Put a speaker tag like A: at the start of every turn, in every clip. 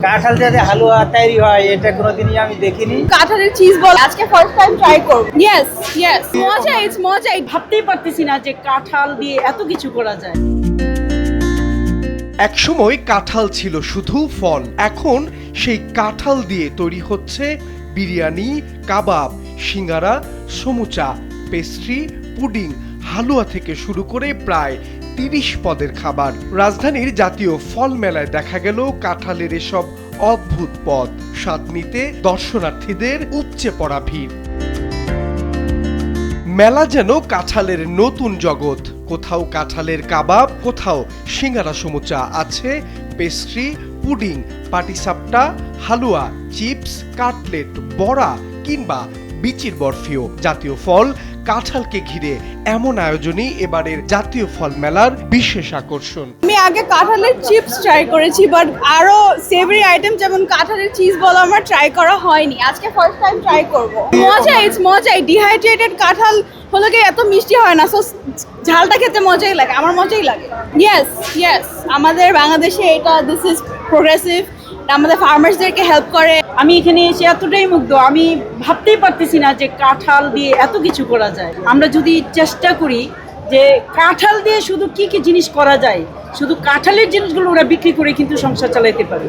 A: কাঁঠাল দিয়ে হালুয়া তৈরি হয় এটা কোনোদিনই আমি দেখিনি।
B: কাঁঠালের চিজ বল আজকে ফার্স্ট টাইম ট্রাই করব। ইয়েস মজা, ইটস মজা।
C: ভাবতেই পারতেছি না যে কাঁঠাল দিয়ে এত কিছু করা যায়।
D: একসময় কাঁঠাল ছিল শুধু ফল, এখন সেই কাঁঠাল দিয়ে তৈরি হচ্ছে বিরিয়ানি, কাবাব, সিঙ্গারা, সমুচা, পেস্ট্রি, পুডিং, হালুয়া থেকে শুরু করে প্রায় ৩০ পদের খাবার। রাজধানীর জাতীয় ফল মেলায় দেখা গেল কাঁঠালের এসব অদ্ভুত পদ। স্বাদ নিতে দর্শনার্থীদের উপচে পড়া ভিড়। মেলা যেন কাঁঠালের নতুন জগৎ। কোথাও কাঁঠালের কাবাব, কোথাও সিঙ্গারা, সমুচা, আছে পেস্ট্রি, পুডিং, পাটিসাপটা, হালুয়া, চিপস, কাটলেট, বড়া কিংবা বিচির বরফিও। জাতীয় ফল কাঁঠালকে ঘিরে এমন আয়োজনই এবারের জাতীয় ফল মেলার বিশেষ আকর্ষণ।
B: আমি আগে কাঁঠালের চিপস ট্রাই করেছি, বাট আরো সেভারি আইটেম যেমন কাঁঠালের চিজ বল আমার ট্রাই করা হয়নি। আজকে ফার্স্ট টাইম ট্রাই করব। মজা, ইটস মজা। ডিহাইড্রেটেড কাঁঠাল হলো কি এত মিষ্টি হয় না, সো ঝালটা খেতে মজাই লাগে, আমার মজাই লাগে। ইয়েস আমাদের বাংলাদেশে এটা দিস ইজ প্রোগ্রেসিভ, আমাদের ফার্মার্সদেরকে হেল্প করে।
C: আমি এখানে এসে এতটাই মুগ্ধ, আমি ভাবতেই পারতেছি না যে কাঁঠাল দিয়ে এত কিছু করা যায়। আমরা যদি চেষ্টা করি যে কাঁঠাল দিয়ে শুধু কি কি জিনিস করা যায়, শুধু কাঁঠালের জিনিসগুলো ওরা বিক্রি করে কিন্তু সংসার চালাতে পারে।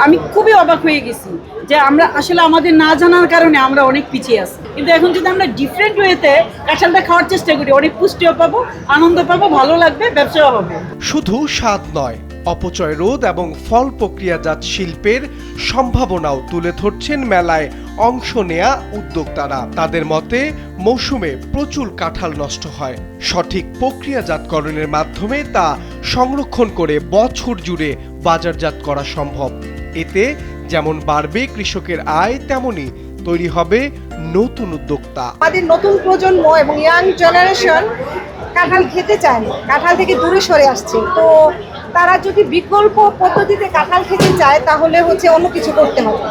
C: আমি খুবই অবাক হয়ে গেছি যে আমরা আসলে আমাদের না জানার কারণে আমরা অনেক পিছিয়ে আছি, কিন্তু এখন যদি আমরা ডিফারেন্ট ওয়েতে কাঁঠালটা খাওয়ার চেষ্টা করি, অনেক পুষ্টিও পাবো, আনন্দ পাবো, ভালো লাগবে, ব্যবসাও হবে।
D: শুধু স্বাদ নয়, অপচয় রোধ এবং ফল প্রক্রিয়াজাত শিল্পের সম্ভাবনাও তুলে ধরছেন মেলায় অংশ নেয়া উদ্যোক্তারা। তাদের মতে মৌসুমে প্রচুর কাঁঠাল নষ্ট হয়, সঠিক প্রক্রিয়াজাতকরণের মাধ্যমে তা সংরক্ষণ করে বছর জুড়ে বাজারজাত করা সম্ভব। এতে যেমন বাড়বে কৃষকের আয়, তেমনি তৈরি হবে নতুন উদ্যোক্তা।
E: আমাদের নতুন প্রজন্ম এবং ইয়াং জেনারেশন কাঁঠাল খেতে চায় না, কাঁঠাল থেকে দূরে সরে আসছে। তো তারা যদি বিকল্প পদ্ধতিতে কাঁঠাল খেতে চায় তাহলে অন্য কিছু করতে হবে।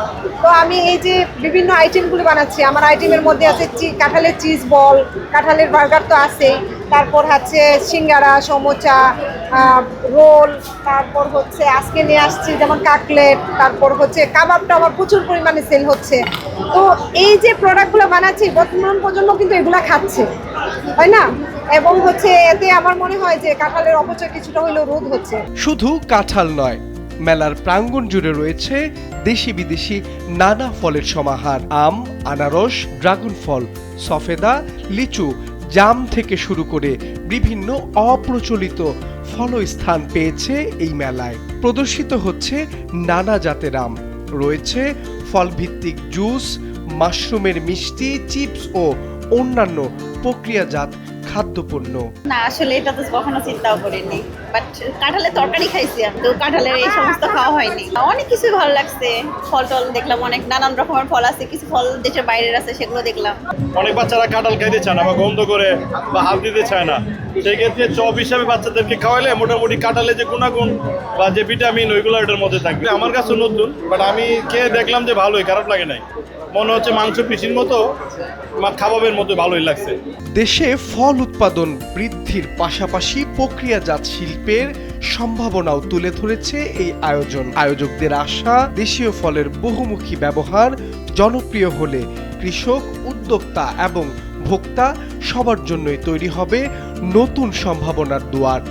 E: তো আমি এই যে বিভিন্ন আইটেমগুলো বানাচ্ছি, আমার আইটেমের মধ্যে আছে কাঁঠালের চিজ বল, কাঁঠালের বার্গার তো আছেই, তারপর সিঙ্গারা, সমোচা, রোল, তারপর আজকে নিয়ে আসছি যেমন কাটলেট, তারপর কাবাবটা আমার প্রচুর পরিমাণে সেল হচ্ছে। তো এই যে প্রোডাক্টগুলো বানাচ্ছি বর্তমান প্রজন্ম কিন্তু এগুলা খাচ্ছে, হয় না? এবং এতে আমার মনে হয় যে কাঁঠালের অপচয় কিছুটা হইলেও রোধ হচ্ছে।
D: শুধু কাঁঠাল নয়, মেলার প্রাঙ্গণ জুড়ে রয়েছে দেশি বিদেশি নানা ফলের সমাহার। আম, আনারস, ড্রাগন ফল, সফেদা, লিচু, জাম থেকে শুরু করে বিভিন্ন অপ্রচলিত ফলও স্থান পেয়েছে এই মেলায়। প্রদর্শিত হচ্ছে নানা জাতের আম, রয়েছে ফলভিত্তিক জুস, মাশরুমের মিষ্টি, চিপস ও অন্যান্য প্রক্রিয়াজাত খাদ্যপণ্য।
F: না, আসলে এটা তো কখনো চিন্তাও করিনি, বাট কাঁঠালের তরকারি খাইছি আমি, তো কাঁঠালের এই সমস্ত খাওয়া হয়নি। অনেক কিছু ভালো লাগছে, ফল টল দেখলাম, অনেক নানান রকমের ফল আছে, কিছু ফল দেশের বাইরের আছে, সেগুলো দেখলাম।
G: অনেক বাচ্চারা কাঁঠাল খাইতে চায় না বা গন্ধ করে বা হাত দিতে চায় না, সেই ক্ষেত্রে চপ হিসাবে বাচ্চাদেরকে খাওয়াইলে মোটামুটি কাঁঠালের যে গুণাগুণ বা যে ভিটামিন ওইগুলো এটার মধ্যে থাকবে। আমার কাছে নতুন, বাট আমি খেয়ে দেখলাম যে ভালোই, খারাপ লাগে নাই। মনে হচ্ছে মাংস পিসির মতো, খাবাবের মতো ভালোই লাগছে।
D: দেশে ফল উৎপাদন বৃদ্ধির পাশাপাশি প্রক্রিয়াজাত শিল্পের সম্ভাবনাও তুলে ধরেছে এই আয়োজন। আয়োজকদের আশা, দেশীয় ফলের বহুমুখী ব্যবহার জনপ্রিয় হলে কৃষক, উদ্যোক্তা এবং ভোক্তা সবার জন্যই তৈরি হবে নতুন সম্ভাবনার দুয়ার।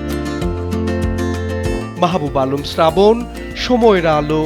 D: মাহবুব আলম শ্রাবণ, সময়ের আলো।